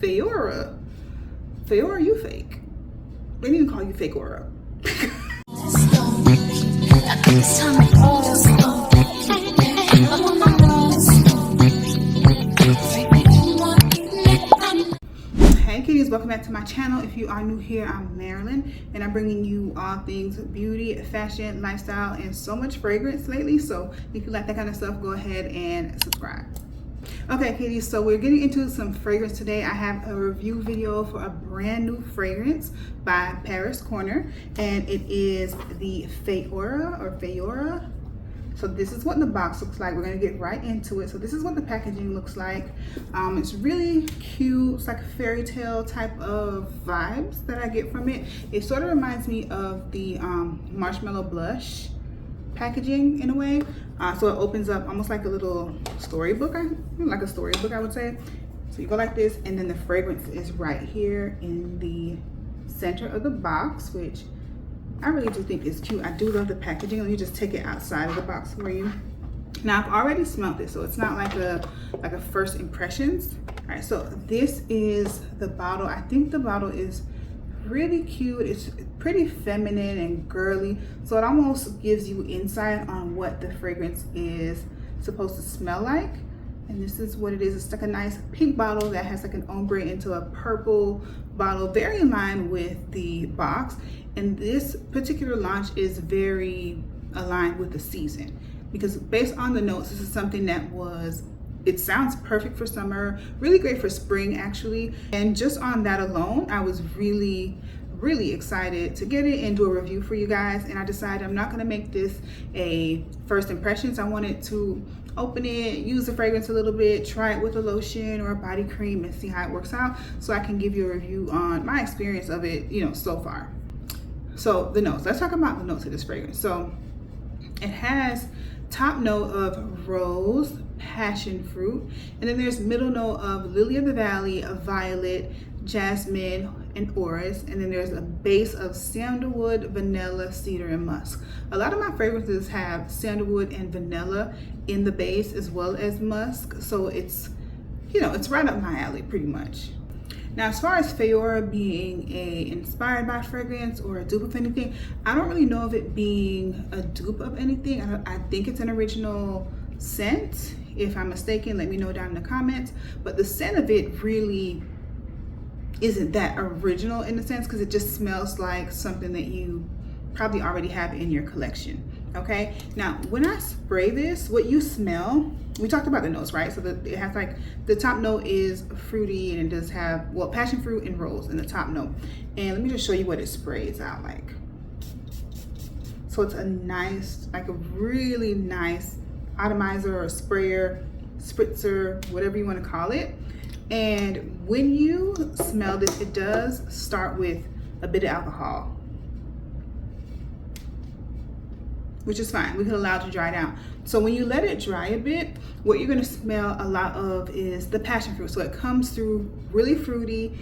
Fayora. Fayora, you fake. They need to call you Fayora. Hey kitties, welcome back to my channel. If you are new here, I'm Marilyn, and I'm bringing you all things beauty, fashion, lifestyle, and so much fragrance lately. So if you like that kind of stuff, go ahead and subscribe. Okay kitties, so we're getting into some fragrance today. I have a review video for a brand new fragrance by Paris Corner, and it is the Fayora. So this is what the box looks like. We're gonna get right into it. So this is what the packaging looks like. It's really cute. It's like a fairy tale type of vibes that I get from it. It sort of reminds me of the marshmallow blush packaging in a way. So it opens up almost like a little storybook, I would say. So you go like this, and then the fragrance is right here in the center of the box, which I really do think is cute. I do love the packaging. Let me just take it outside of the box for you. Now I've already smelled this, so it's not like a first impressions. All right, so this is the bottle. I think the bottle is really cute. It's pretty feminine and girly, so it almost gives you insight on what the fragrance is supposed to smell like. And this is what it is. It's like a nice pink bottle that has like an ombre into a purple bottle, very in line with the box. And this particular launch is very aligned with the season, because based on the notes, this is something that it sounds perfect for summer, really great for spring actually. And just on that alone, I was really excited to get it and do a review for you guys. And I decided I'm not gonna make this a first impressions. I wanted to open it, use the fragrance a little bit, try it with a lotion or a body cream and see how it works out, so I can give you a review on my experience of it, so far. So the notes, let's talk about the notes of this fragrance. So it has top note of rose, passion fruit, and then there's middle note of lily of the valley, of violet, jasmine, and orris, and then there's a base of sandalwood, vanilla, cedar, and musk. A lot of my fragrances have sandalwood and vanilla in the base as well as musk, so it's right up my alley pretty much. Now, as far as Fayora being a inspired by fragrance or a dupe of anything, I don't really know of it being a dupe of anything. I think it's an original scent. If I'm mistaken, let me know down in the comments. But the scent of it really isn't that original in a sense, because it just smells like something that you probably already have in your collection. Okay, now when I spray this, what you smell, we talked about the notes, right? So it has like, the top note is fruity, and it does have, well, passion fruit and rose in the top note. And let me just show you what it sprays out like. So it's a nice, like a really nice atomizer or sprayer, spritzer, whatever you want to call it. And when you smell this, it does start with a bit of alcohol, which is fine. We can allow it to dry down. So when you let it dry a bit, what you're gonna smell a lot of is the passion fruit. So it comes through really fruity,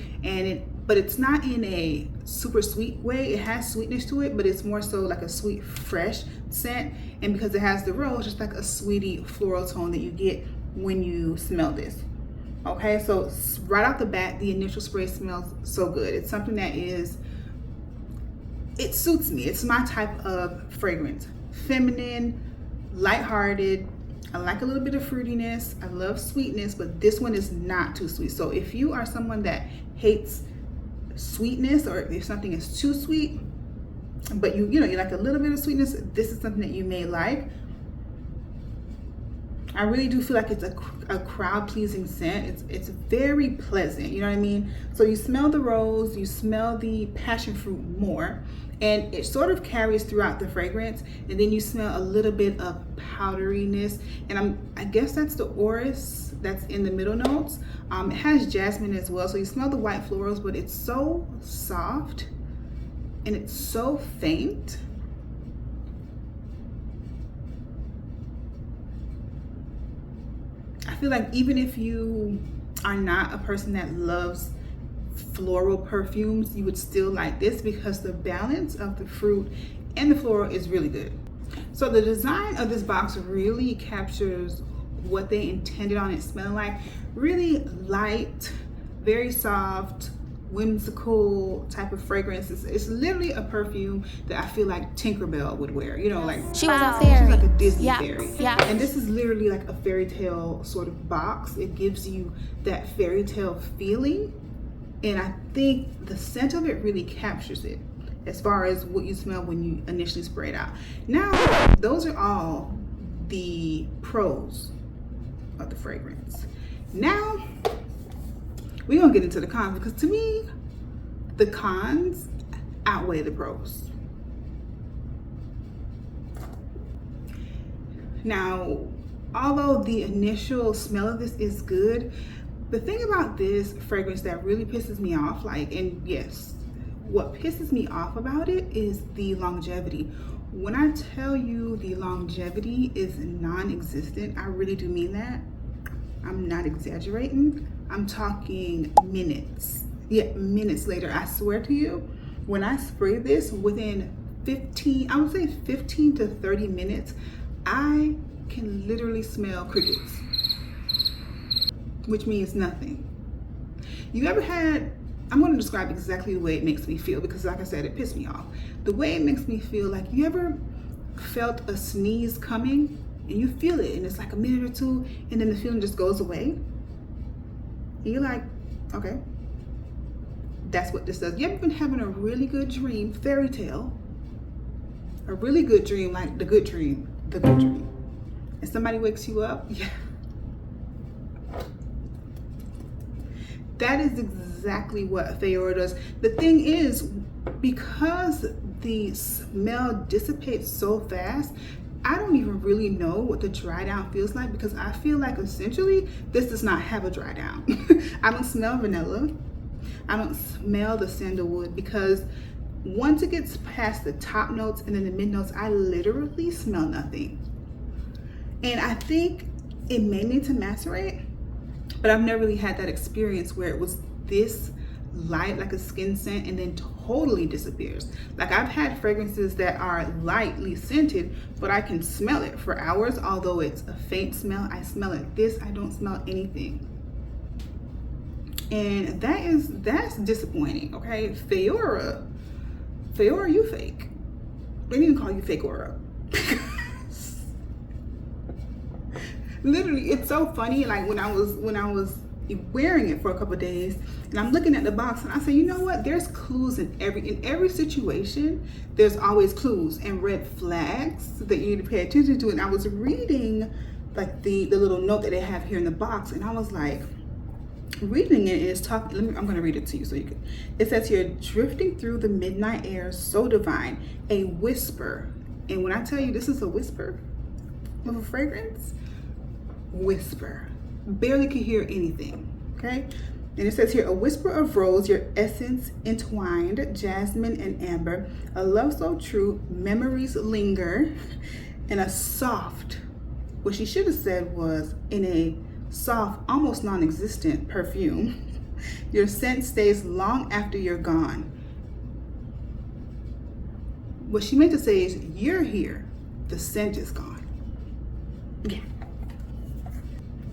but it's not in a super sweet way. It has sweetness to it, but it's more so like a sweet, fresh scent. And because it has the rose, just like a sweetie floral tone that you get when you smell this. Okay, so right off the bat, the initial spray smells so good. It's something that it suits me. It's my type of fragrance. Feminine, lighthearted. I like a little bit of fruitiness. I love sweetness, but this one is not too sweet. So if you are someone that hates sweetness, or if something is too sweet, but you like a little bit of sweetness, this is something that you may like. I really do feel like it's a crowd-pleasing scent. It's very pleasant, you know what I mean? So you smell the rose, you smell the passion fruit more, and it sort of carries throughout the fragrance. And then you smell a little bit of powderiness, and I guess that's the orris that's in the middle notes. It has jasmine as well, so you smell the white florals, but it's so soft and it's so faint. I feel like even if you are not a person that loves floral perfumes, you would still like this, because the balance of the fruit and the floral is really good. So the design of this box really captures what they intended on it smelling like. Really light, very soft, whimsical type of fragrance. It's literally a perfume that I feel like Tinkerbell would wear, you know, like she was a fairy. She's like a Disney fairy. Yeah. And this is literally like a fairy tale sort of box. It gives you that fairy tale feeling, and I think the scent of it really captures it as far as what you smell when you initially spray it out. Now, those are all the pros of the fragrance. Now we're gonna get into the cons, because to me the cons outweigh the pros. Now, although the initial smell of this is good, the thing about this fragrance that really pisses me off, like, and yes, what pisses me off about it is the longevity. When I tell you the longevity is non-existent, I really do mean that. I'm not exaggerating. I'm talking minutes. Yeah, minutes later, I swear to you, when I spray this, within 15 to 30 minutes, I can literally smell crickets, which means nothing. You ever had, I'm going to describe exactly the way it makes me feel, because like I said, it pissed me off. The way it makes me feel, like, you ever felt a sneeze coming and you feel it and it's like a minute or two and then the feeling just goes away? And you're like, okay, that's what this does. You ever been having a really good dream, fairy tale, a really good dream, like the good dream, and somebody wakes you up? Yeah. That is exactly what Fayora does. The thing is, because the smell dissipates so fast, I don't even really know what the dry down feels like, because I feel like essentially this does not have a dry down. I don't smell vanilla. I don't smell the sandalwood, because once it gets past the top notes and then the mid notes, I literally smell nothing. And I think it may need to macerate, but I've never really had that experience where it was this light, like a skin scent, and then totally disappears. Like, I've had fragrances that are lightly scented, but I can smell it for hours. Although it's a faint smell, I smell it. This, I don't smell anything. And that's disappointing. Okay, Fayora, you fake. They didn't call you Fayora. Literally, it's so funny. Like, when I was wearing it for a couple of days, and I'm looking at the box, and I say, you know what? There's clues in every situation. There's always clues and red flags that you need to pay attention to. And I was reading like the little note that they have here in the box, and I was like, reading it, is talking. I'm gonna read it to you so you can. It says here, drifting through the midnight air, so divine, a whisper. And when I tell you this is a whisper of a fragrance, whisper, barely could hear anything. Okay, and it says here, a whisper of rose, your essence entwined, jasmine and amber, a love so true, memories linger, and a soft, what she should have said was, in a soft, almost non-existent perfume. Your scent stays long after you're gone. What she meant to say is, you're here, the scent is gone. Yeah.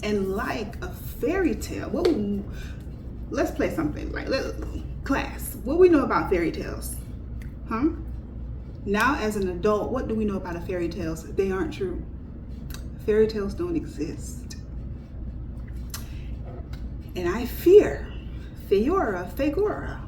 And like a fairy tale, let's play something like class. What we know about fairy tales? Huh? Now as an adult, what do we know about fairy tales? They aren't true. Fairy tales don't exist. And I fear Fayora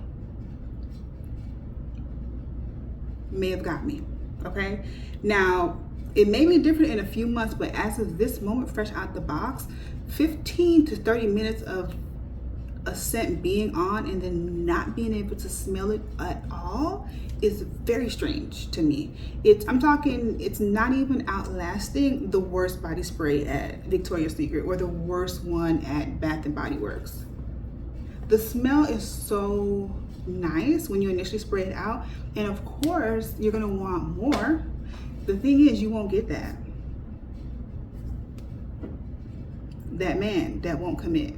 may have got me. Okay? Now, it may be different in a few months, but as of this moment, fresh out the box, 15 to 30 minutes of a scent being on and then not being able to smell it at all is very strange to me. I'm talking, it's not even outlasting the worst body spray at Victoria's Secret or the worst one at Bath and Body Works. The smell is so nice when you initially spray it out, and of course you're gonna want more. The thing is, you won't get that man that won't commit.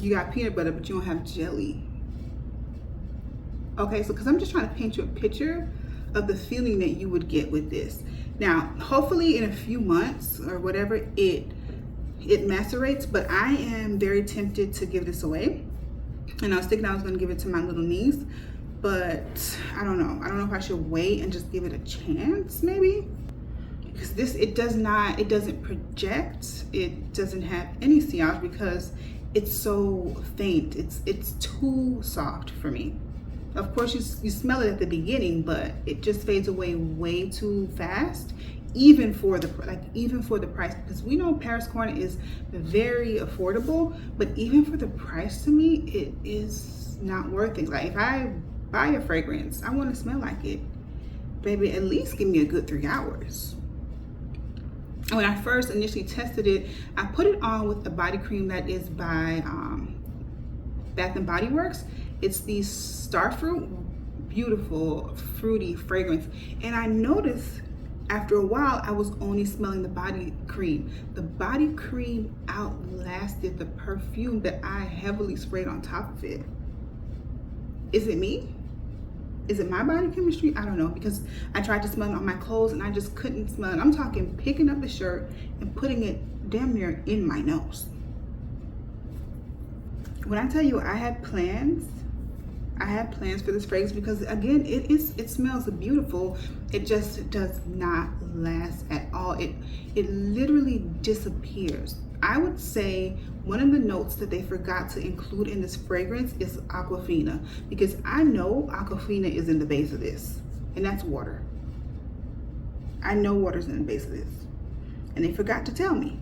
You got peanut butter, but you don't have jelly. Okay, so because I'm just trying to paint you a picture of the feeling that you would get with this. Now, hopefully in a few months or whatever, it it macerates, but I am very tempted to give this away. And I was thinking I was gonna give it to my little niece, but I don't know. I don't know if I should wait and just give it a chance, maybe. Because this, it doesn't project. It doesn't have any sillage because it's so faint. It's too soft for me. Of course, you smell it at the beginning, but it just fades away way too fast. Even for the price, because we know Paris corn is very affordable, but even for the price, to me, it is not worth it. Like, if I buy a fragrance, I want to smell like it. Baby, at least give me a good 3 hours. When I first initially tested it, I put it on with a body cream that is by Bath and Body Works. It's the Starfruit, beautiful fruity fragrance, and I noticed after a while I was only smelling the body cream. The body cream outlasted the perfume that I heavily sprayed on top of it. Is it me? Is it my body chemistry? I don't know, because I tried to smell it on my clothes and I just couldn't smell it. I'm talking picking up the shirt and putting it damn near in my nose. When I tell you I had plans for this fragrance, because again, it smells beautiful. It just does not last at all. It literally disappears. I would say one of the notes that they forgot to include in this fragrance is Aquafina, because I know Aquafina is in the base of this, and that's water. I know water's in the base of this, and they forgot to tell me,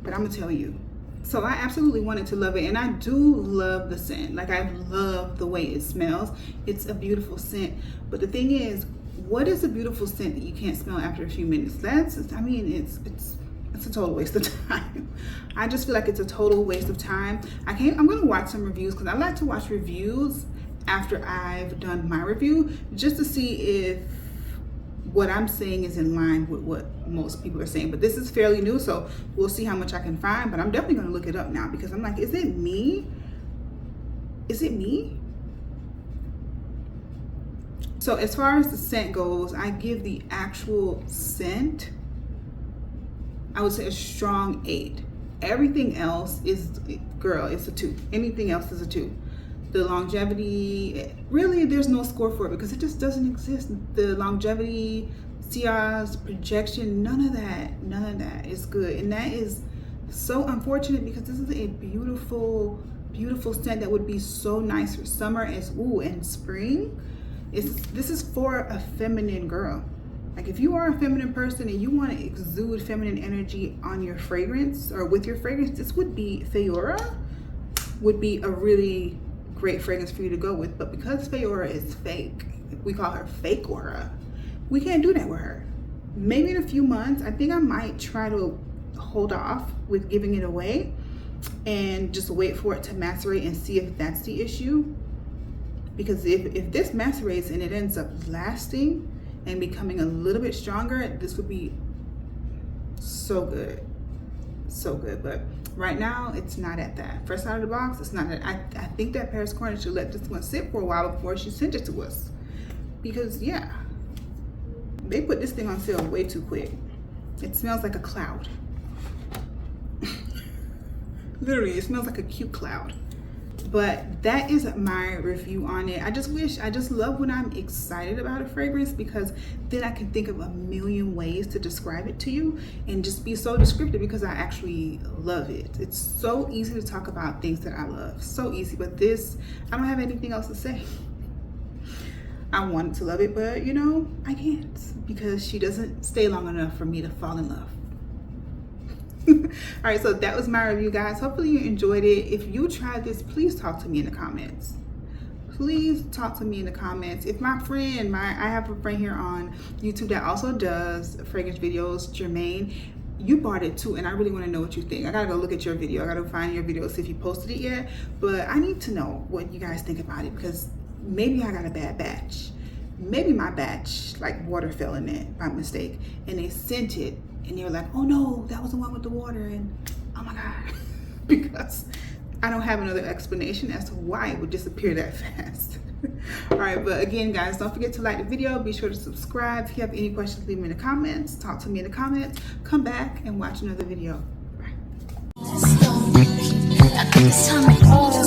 but I'm gonna tell you. So I absolutely wanted to love it, and I do love the scent. Like, I love the way it smells. It's a beautiful scent, but the thing is, what is a beautiful scent that you can't smell after a few minutes? I mean, it's a total waste of time. I just feel like it's a total waste of time. I'm gonna watch some reviews, because I like to watch reviews after I've done my review, just to see if what I'm saying is in line with what most people are saying. But this is fairly new, so we'll see how much I can find. But I'm definitely gonna look it up now, because I'm like, is it me? Is it me? So as far as the scent goes, I give the actual scent, I would say, a strong 8. Everything else is, girl, it's a 2. Anything else is a 2. The longevity, really, there's no score for it, because it just doesn't exist. The longevity, sillage, projection, none of that is good. And that is so unfortunate, because this is a beautiful, beautiful scent that would be so nice for summer and spring. This is for a feminine girl. Like, if you are a feminine person and you want to exude feminine energy on your fragrance or with your fragrance, this would be, Fayora would be a really great fragrance for you to go with. But because Fayora is fake, we call her Fake Aura, we can't do that with her. Maybe in a few months, I think I might try to hold off with giving it away and just wait for it to macerate and see if that's the issue. Because if this macerates and it ends up lasting and becoming a little bit stronger, this would be so good, so good. But right now, it's not at that. Fresh out of the box, it's not at. I think that Paris Corner should let this one sit for a while before she sent it to us, because yeah, they put this thing on sale way too quick. It smells like a cloud. Literally, it smells like a cute cloud. But that is my review on it. I just love when I'm excited about a fragrance, because then I can think of a million ways to describe it to you and just be so descriptive, because I actually love it. It's so easy to talk about things that I love, so easy. But this, I don't have anything else to say. I wanted to love it, but you know, I can't, because she doesn't stay long enough for me to fall in love. All right, so that was my review, guys. Hopefully you enjoyed it. If you tried this, please talk to me in the comments. Please talk to me in the comments. If my friend, I have a friend here on YouTube that also does fragrance videos, Jermaine, you bought it too, and I really want to know what you think. I gotta go look at your video. I gotta find your video, see if you posted it yet. But I need to know what you guys think about it, because maybe I got a bad batch. Maybe my batch, like, water fell in it by mistake, and they sent it. And they were like, oh no, that was the one with the water, and oh my God. Because I don't have another explanation as to why it would disappear that fast. All right, but again, guys, don't forget to like the video. Be sure to subscribe. If you have any questions, leave them in the comments. Talk to me in the comments. Come back and watch another video. Bye. This time I need you.